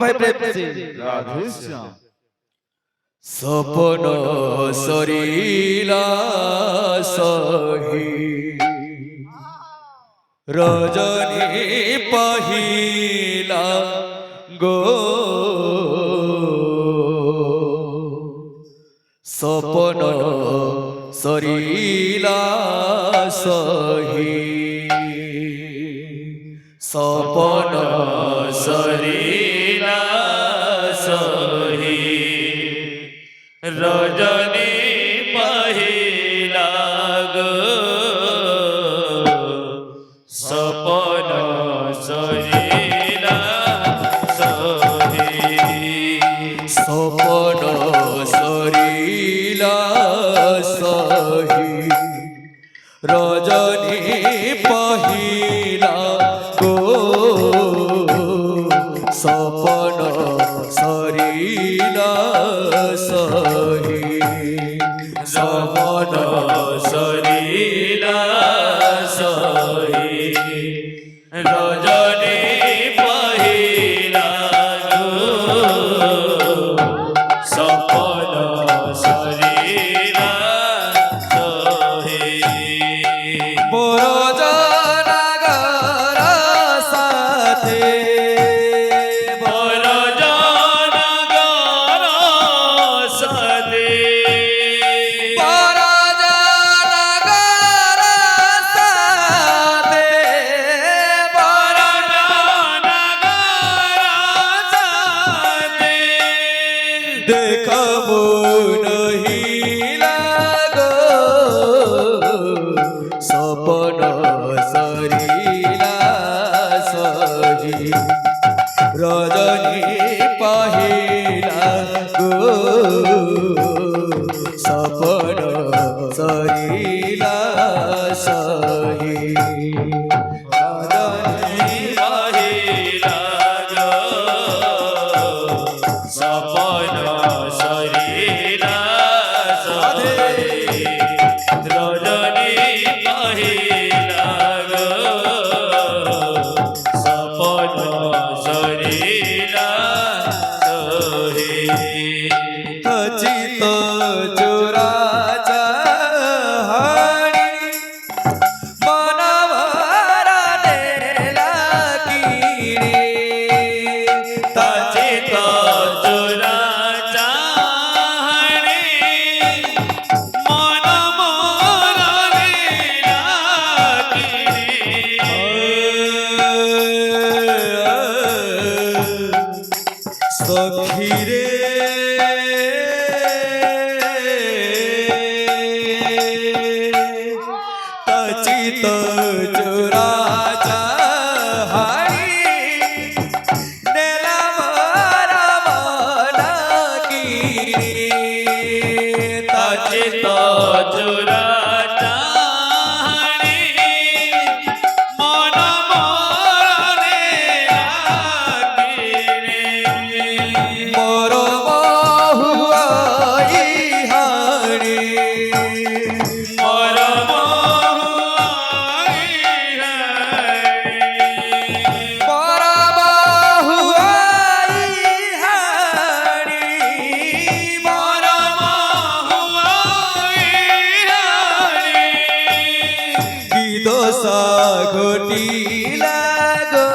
भाई प्रेम से राधे श्याम सपन सरीला सही रजनी पहिला गो सपन सरीला सही सपन सरीला सही रजनी पहिला गो सपन सरीला सही सपन सरीला सही रजनी पहिला गो सपन सरीला सही सपन सरीला सही रजनी पहिला गो सपन सरीला सही बरजनगर साथे बरजनगर साथे बरजनगर साथे बरजनगर साथे देखबो नहीं लागो सपन सरीला सही रजनी पहिला गो सपन सरीला सही रजनी पहिला गो सपन सरीला सही रजनी पहिला गो सपन सरीला सही खचित चोराचा हाणी मनभराने लागिरी खचित चोराचा हाणी मनभराने लागिरी सखी रे खचित चोराचा हाणी नेला मारा मनागिरी खचित चोराचा हाणी मन मोरने लागिरी मोर बहुआई हाणी मोर बहुआई हाणी मोर बहुआई हाणी मोर बहुआई हाणी की दोषा घटिला गो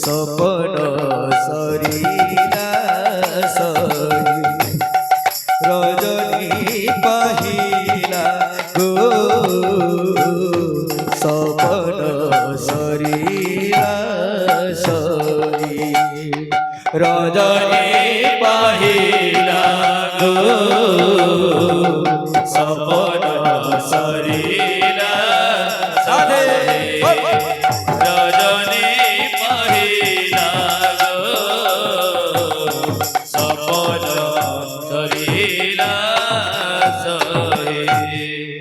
सपन सरीला सही रजनी पहिला गो सपन सरीला सही रजनी पहिला गो सपन सरीला सही रजनी पहिला गो सपन सरीला सही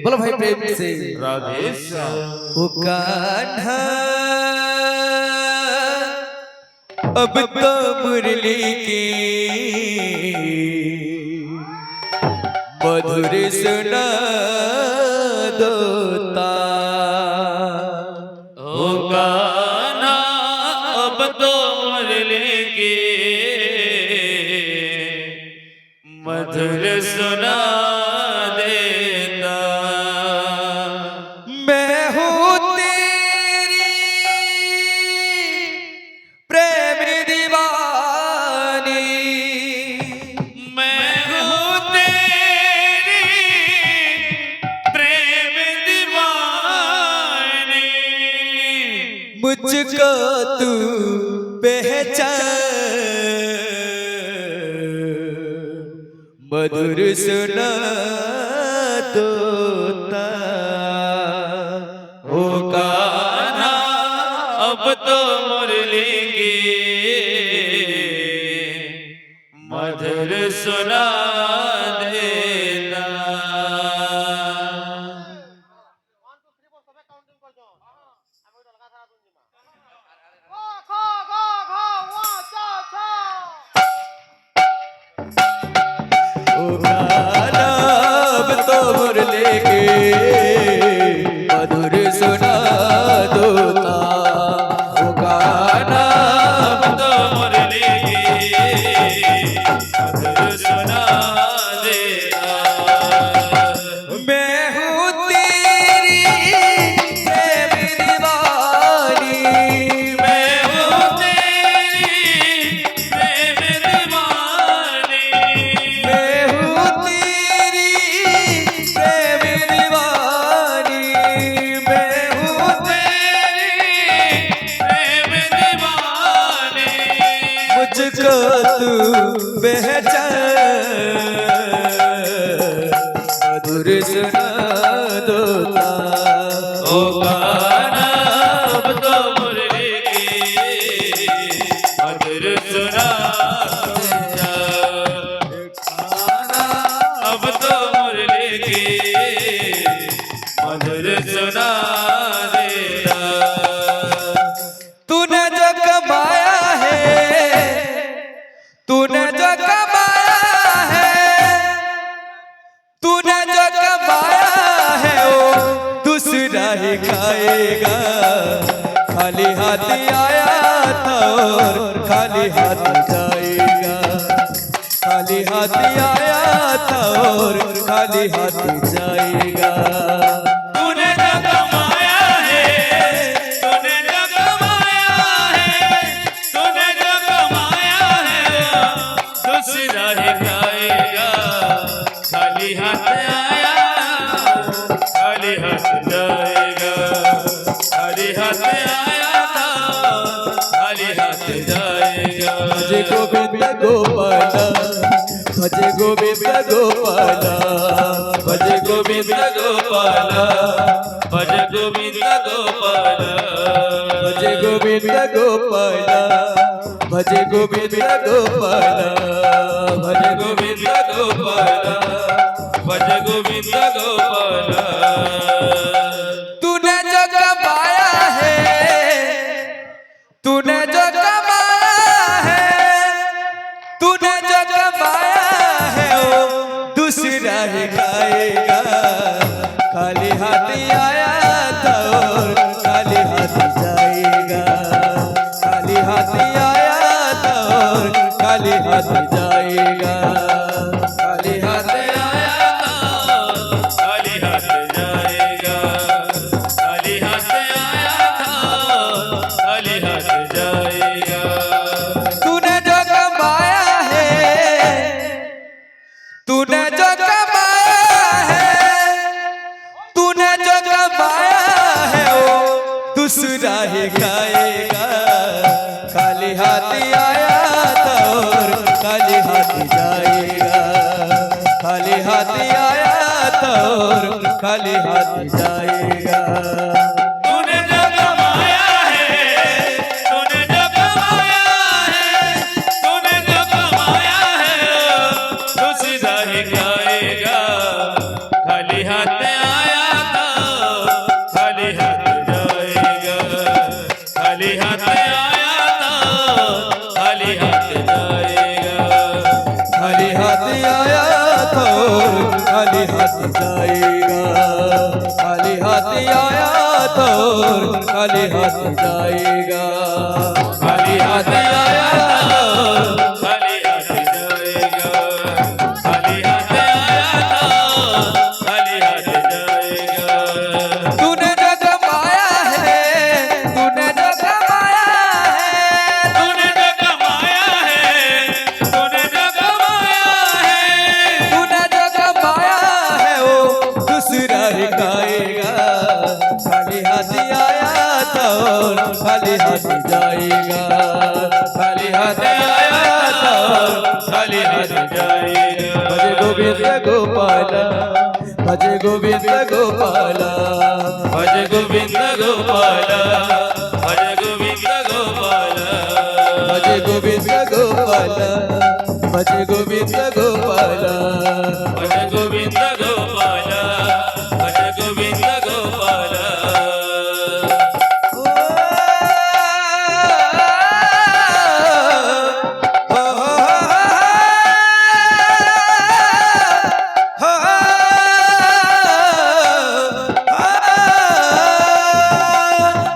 बोलो भाई प्रेम से राधे श्याम ओ कान्हा अब तो मुरली की मधुर सुना दोता हो गाना अब तो मुरली की मधुर सुना देता। मैं हूँ तेरी प्रेम दीवानी, मैं हूँ तेरी प्रेम दीवानी, मुझको तू पहचान मधुर सुना तोता। ओ कान्हा अब तो मुरली की मधुर सुना देता। ओ कान्हा अब तो मुरली की मधुर सुना दोता। ओ कान्हा अब तो मुरली की मधुर सुना देता। मैं हूँ तेरी प्रेम दीवानी, मैं हूँ तेरी प्रेम दीवानी, मैं हूँ तेरी प्रेम दीवानी, मैं हूँ तेरी प्रेम दीवानी, मुझको तू पहचान मधुर सुना दोता। ओ कान्हा अब तो मुरली की मधुर सुना देता। कान्हा अब तो मुरली की मधुर सुना देता। तूने जो कमाया है, तूने जो कमाया है, तूने जो कमाया है वो दूसरा ही खाएगा। खाली हाथ आया था और खाली हाथ जाएगा। खाली हाथ आया था और खाली हाथ जाएगा। तूने जो कमाया है, तूने जो कमाया है, तूने जो कमाया है दूसरा ही खाएगा। खाली हाथ आया, खाली हाथ जाएगा। खाली हाथ आया था, खाली हाथ जाएगा। भजे गोविंद गोपाला, भजे गोविंद गोपाला, भजे गोविंद गोपाला, भजे गोविंद गोपाला, भजे गोविंद गोपाला, भजे गोविंद गोपाला, भजे गोविंद गोपाला, भजे गोविंद गोपाला। तूने जो कमाया है, तूने जो कमाया है, तूने जो कमाया है वो दूसरा ही खाएगा। खाली हाथ आया था और खाली हाथ जाएगा। खाली हाथ आया था और खाली हाथ जाएगा। खाली हाथ आया था, खाली हाथ जाएगा। खाली हाथ आया था, खाली हाथ जाएगा। तूने जो कमाया है, तूने जो कमाया है, तूने जो कमाया है वो दूसरा ही खाएगा। खाली हाथ आया था और खाली हाथ जाएगा। खाली हाथ आया था और खाली हाथ जाएगा। तूने जो कमाया है, तूने जो कमाया है, तूने जो कमाया है दूसरा ही खाएगा। खाली हाथ आया था, खाली हाथ जाएगा। खाली हाथ आया था, खाली हाथ जाएगा। खाली हाथ आया था और खाली हाथ जाएगा। खाली हाथ आया था और खाली हाथ जाएगा। खाली हाथ आया भज गोविंद गोपाल भज गोविंद गोपाल भज गोविंद गोपाल भज गोविंद गोपाल भज गोविंद गोपाल भज गोविंद गोपाल भज गोविंद गोपाल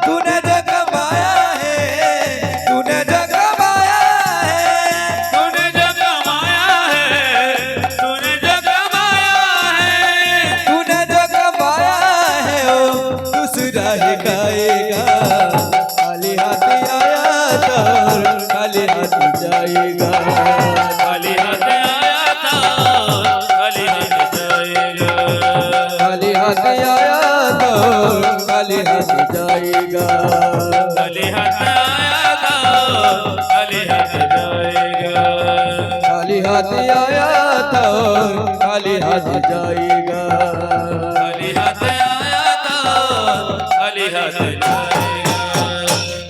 तूने जो कमाया है तूने जो कमाया है तूने जो कमाया है तूने जो कमाया है तूने जो कमाया है ओ दूसरा ही खाएगा खाली हाथ आया तो खाली हाथ जाएगा खाली हाथ आया था खाली हाथ जाएगा खाली हाथ आया तो खाली हाथ जाएगा खाली हाथ आया था खाली हाथ जाएगा खाली हाथ आया तो खाली हाथ जाएगा खाली हाथ आया था खाली हाथ जाएगा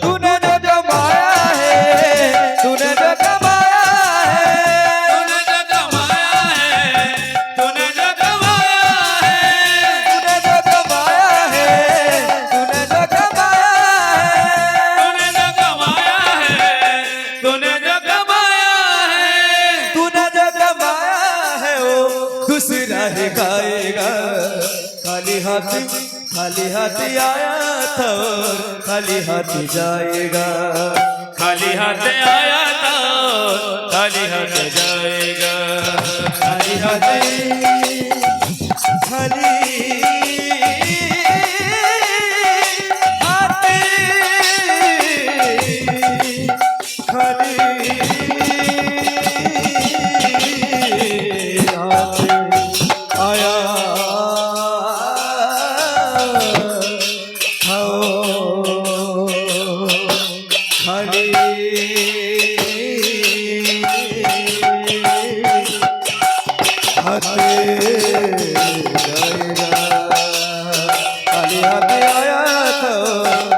तूने जो कमाया है तूने जो कमाया है तूने जो कमाया है तूने जो कमाया है तूने जो कमाया है तूने जो कमाया है तूने जो कमाया है तूने जो कमाया है तूने जो कमाया है ओ दूसरा ही खाएगा खाली हाथ आया तो खाली हाथ जाएगा खाली हाथ आया था खाली हाथ जाएगा खाली हाथ खाली हाथ खाली हाथ आया हो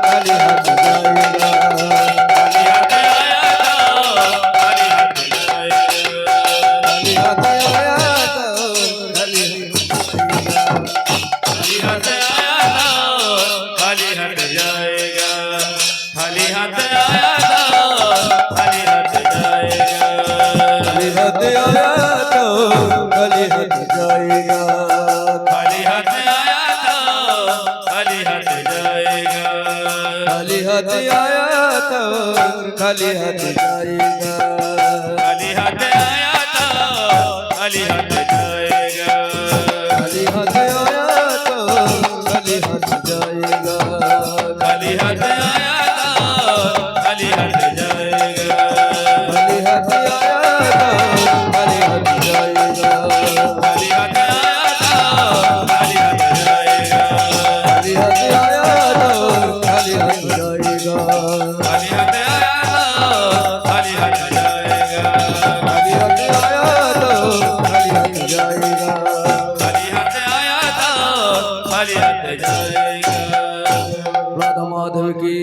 खाली हाथ जाएगा खाली हाथ आया तो खाली हाथ जाएगा खाली हाथ आया था खाली हाथ जाएगा खाली हाथ आया तो खाली हाथ जाएगा खाली हाथ आया था खाली हाथ जाएगा खाली हाथ आया था खाली हाथ जाएगा खाली हाथ आया तो खाली हाथ जाएगा खाली हाथ आया था खाली हाथ जाएगा खाली हाथ आया तो खाली हाथ जाएगा खाली हाथ आया था खाली हाथ जाएगा खाली हाथ आया तो खाली हाथ जाएगा खाली हाथ आया था खाली हाथ जाएगा खाली हाथ आया तो खाली हाथ जाएगा खाली हाथ आया तो खाली हाथ जाएगा खाली हाथ आया तो खाली हाथ जाएगा खाली हाथ आया तो खाली हाथ जाएगा खाली हाथ आया तो खाली हाथ जाएगा राधा माधव की